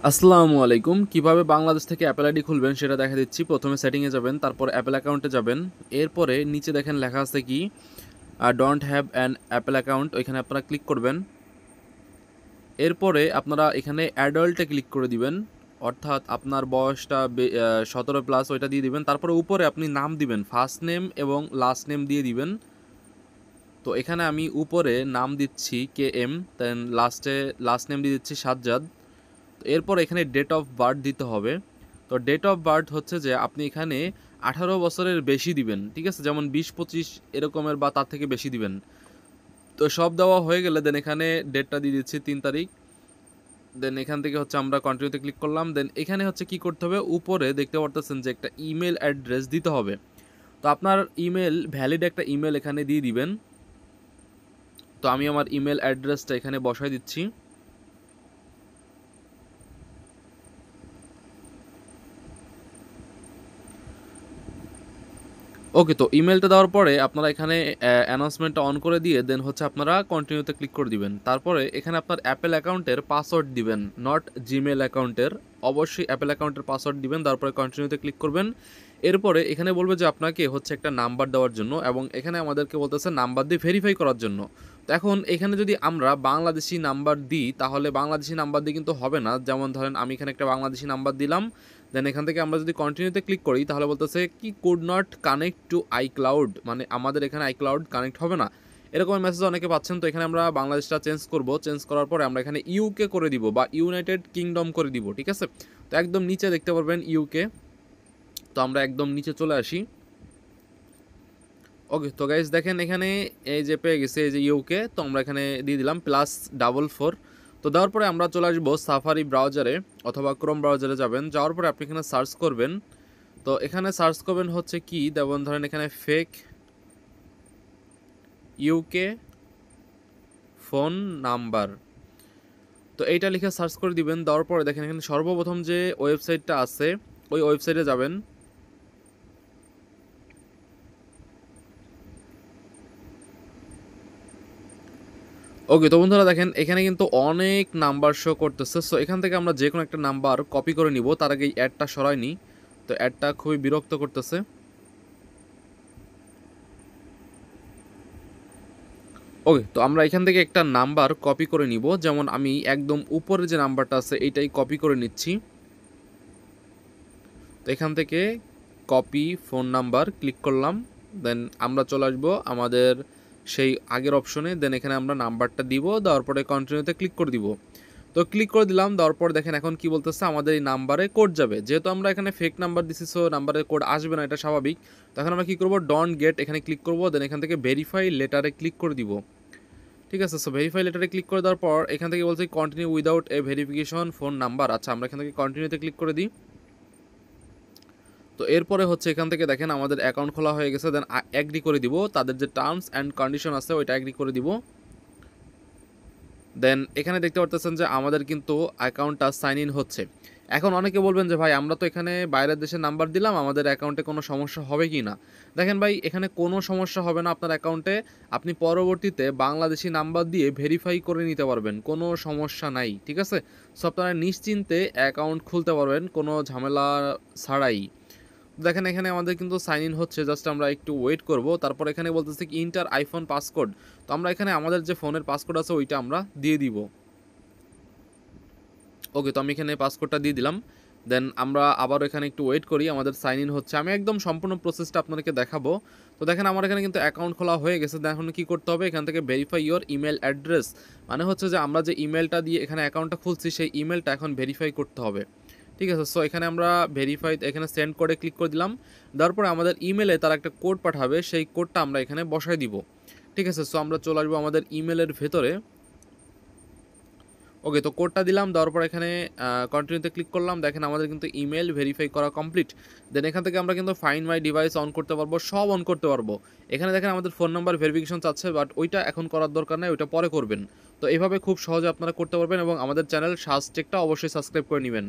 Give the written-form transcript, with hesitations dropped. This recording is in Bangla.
আসসালামু আলাইকুম। কিভাবে বাংলাদেশ থেকে অ্যাপেল আইডি খুলবেন সেটা দেখা দিচ্ছি। প্রথমে সেটিংয়ে যাবেন, তারপর অ্যাপেল অ্যাকাউন্টে যাবেন। এরপরে নিচে দেখেন লেখা আছে কি don't have an Apple account, ওইখানে আপনারা ক্লিক করবেন। এরপরে আপনারা এখানে অ্যাডাল্টে ক্লিক করে দিবেন, অর্থাৎ আপনার বয়সটা 17+ ওইটা দিয়ে দিবেন। তারপরে উপরে আপনি নাম দিবেন, ফার্স্ট নেম এবং লাস্ট নেম দিয়ে দিবেন। তো এখানে আমি উপরে নাম দিচ্ছি KM, দেন লাস্ট নেম দিয়ে দিচ্ছি সাজ্জাদ। তো এরপর এখানে ডেট অফ বার্থ দিতে হবে। তো ডেট অফ বার্থ হচ্ছে যে আপনি এখানে 18 বছরের বেশি দিবেন, ঠিক আছে? যেমন 20-25 এরকমের বা তার থেকে বেশি দিবেন। তো সব দেওয়া হয়ে গেলে দেন এখানে ডেটটা দিয়ে দিচ্ছি 3 তারিখ। দেন এখান থেকে হচ্ছে আমরা কন্টিনিউতে ক্লিক করলাম। দেন এখানে হচ্ছে কি করতে হবে, উপরে দেখতে পারতেছেন যে একটা ইমেল অ্যাড্রেস দিতে হবে। তো আপনার ইমেল ভ্যালিড একটা ইমেল এখানে দিয়ে দিবেন। তো আমি আমার ইমেল অ্যাড্রেসটা এখানে বসাই দিচ্ছি। ওকে, তো ইমেলটা দেওয়ার পরে আপনারা এখানে অ্যানাউন্সমেন্টটা অন করে দিয়ে দেন হচ্ছে আপনারা কন্টিনিউতে ক্লিক করে দিবেন। তারপরে এখানে আপনার অ্যাপেল অ্যাকাউন্টের পাসওয়ার্ড দিবেন, নট জিমেল অ্যাকাউন্টের। অবশ্যই অ্যাপেল অ্যাকাউন্টের পাসওয়ার্ড দিবেন, তারপরে কন্টিনিউতে ক্লিক করবেন। এরপরে এখানে বলবে যে আপনাকে হচ্ছে একটা নাম্বার দেওয়ার জন্য, এবং এখানে আমাদেরকে বলতেছে নাম্বার দিয়ে ভেরিফাই করার জন্য। তো এখন এখানে যদি আমরা বাংলাদেশি নাম্বার দিই তাহলে বাংলাদেশি নাম্বার দিয়ে কিন্তু হবে না। যেমন ধরেন আমি এখানে একটা বাংলাদেশি নাম্বার দিলাম, দেন এখান থেকে আমরা যদি কন্টিনিউতে ক্লিক করি তাহলে বলতেছে কি could not connect to iCloud, মানে আমাদের এখানে আইক্লাউড কানেক্ট হবে না, এরকম মেসেজ অনেকে পাচ্ছেন। তো এখানে আমরা বাংলাদেশটা চেঞ্জ করব, চেঞ্জ করার পরে আমরা এখানে ইউকে করে দিব বা ইউনাইটেড কিংডম করে দিব, ঠিক আছে? তো একদম নিচে দেখতে পারবেন ইউকে। তো আমরা একদম নিচে চলে আসি। ওকে, তো গাইজ দেখেন এখানে এই যে পেয়ে গেছে এই যে ইউকে, তো আমরা এখানে দিয়ে দিলাম +44। তো দেওয়ার পরে আমরা চলে আসবো সাফারি ব্রাউজারে অথবা ক্রোম ব্রাউজারে যাবেন। যাওয়ার পরে আপনি এখানে সার্চ করবেন। তো এখানে সার্চ করবেন হচ্ছে কি, যেমন ধরেন এখানে ফেক ইউকে ফোন নাম্বার, তো এইটা লিখে সার্চ করে দিবেন। দেওয়ার পরে দেখেন এখানে সর্বপ্রথম যে ওয়েবসাইটটা আছে ওই ওয়েবসাইটে যাবেন। ওকে, তো বন্ধুরা দেখেন এখানে কিন্তু অনেক নাম্বার শো করতেছে। সো এখান থেকে আমরা যে কোনো একটা নাম্বার কপি করে নিব, তার আগে এই অ্যাডটা সরাই নি। তো অ্যাডটা খুবই বিরক্ত করতেছে। ওকে, তো আমরা এখান থেকে একটা নাম্বার কপি করে নিব, যেমন আমি একদম উপরে যে নাম্বারটা আছে এইটাই কপি করে নিচ্ছি। তো এখান থেকে কপি ফোন নাম্বার ক্লিক করলাম। দেন আমরা চলে আসবো আমাদের সেই আগের অপশনে। দেন এখানে আমরা নাম্বারটা দিব, দেওয়ার পরে কন্টিনিউতে ক্লিক করে দিব। তো ক্লিক করে দিলাম, দেওয়ার পর দেখেন এখন কি বলতেছে, আমাদের এই নাম্বারে কোড যাবে। যেহেতু আমরা এখানে ফেক নাম্বার দিছি সো নাম্বারে কোড আসবে না, এটা স্বাভাবিক। তখন আমরা কি করব, ডন্ট গেট এখানে ক্লিক করব। দেন এখান থেকে ভেরিফাই লেটারে ক্লিক করে দিব, ঠিক আছে? সো ভেরিফাই লেটারে ক্লিক করে দেওয়ার পর এখান থেকে বলছে continue without a verification phone number. আচ্ছা, আমরা এখান থেকে কন্টিনিউতে ক্লিক করে দিই। তো এরপরে হচ্ছে এখান থেকে দেখেন আমাদের অ্যাকাউন্ট খোলা হয়ে গেছে। দেন অ্যাগ্রি করে দিব, তাদের যে টার্মস অ্যান্ড কন্ডিশন আছে ওইটা অ্যাগ্রি করে দিব। দেন এখানে দেখতে পারতেছেন যে আমাদের কিন্তু অ্যাকাউন্টটা সাইন ইন হচ্ছে। এখন অনেকে বলবেন যে ভাই আমরা তো এখানে বাইরের দেশের নাম্বার দিলাম, আমাদের অ্যাকাউন্টে কোনো সমস্যা হবে কি না? দেখেন ভাই, এখানে কোনো সমস্যা হবে না আপনার অ্যাকাউন্টে। আপনি পরবর্তীতে বাংলাদেশি নাম্বার দিয়ে ভেরিফাই করে নিতে পারবেন, কোনো সমস্যা নাই, ঠিক আছে? সো আপনারা নিশ্চিন্তে অ্যাকাউন্ট খুলতে পারবেন কোনো ঝামেলা ছাড়াই। দেখেন এখানে আমাদের কিন্তু সাইন ইন হচ্ছে, জাস্ট আমরা একটু ওয়েট করব। তারপর এখানে বলতেছে কি ইন্টার আইফোন পাসকোড। তো আমরা এখানে আমাদের যে ফোনের পাসকোড আছে ওইটা আমরা দিয়ে দিব। ওকে, তো আমি এখানে পাসকোডটা দিয়ে দিলাম। দেন আমরা আবার এখানে একটু ওয়েট করি, আমাদের সাইন ইন হচ্ছে। আমি একদম সম্পূর্ণ প্রসেসটা আপনাদেরকে দেখাবো। তো দেখেন আমার এখানে কিন্তু অ্যাকাউন্ট খোলা হয়ে গেছে। এখন কি করতে হবে, এখান থেকে ভেরিফাই ইওর ইমেল অ্যাড্রেস, মানে হচ্ছে যে আমরা যে ইমেলটা দিয়ে এখানে অ্যাকাউন্টটা খুলছি সেই ইমেলটা এখন ভেরিফাই করতে হবে, ঠিক আছে? সো এখানে আমরা ভেরিফাই এখানে সেন্ড করে ক্লিক করে দিলাম। দেওয়ার পরে আমাদের ইমেলে তারা একটা কোড পাঠাবে, সেই কোডটা আমরা এখানে বসাই দিব, ঠিক আছে? সো আমরা চলে আসবো আমাদের ইমেলের ভেতরে। ওকে, তো কোডটা দিলাম, দেওয়ার পর এখানে কন্টিনিউতে ক্লিক করলাম। দেখেন আমাদের কিন্তু ইমেল ভেরিফাই করা কমপ্লিট। দেন এখান থেকে আমরা কিন্তু ফাইন্ড মাই ডিভাইস অন করতে পারবো, সব অন করতে পারবো। এখানে দেখেন আমাদের ফোন নাম্বার ভেরিফিকেশন চাচ্ছে, বাট ওইটা এখন করার দরকার নেই, ওইটা পরে করবেন। তো এইভাবে খুব সহজে আপনারা করতে পারবেন, এবং আমাদের চ্যানেল সাজটেকটা অবশ্যই সাবস্ক্রাইব করে নেবেন।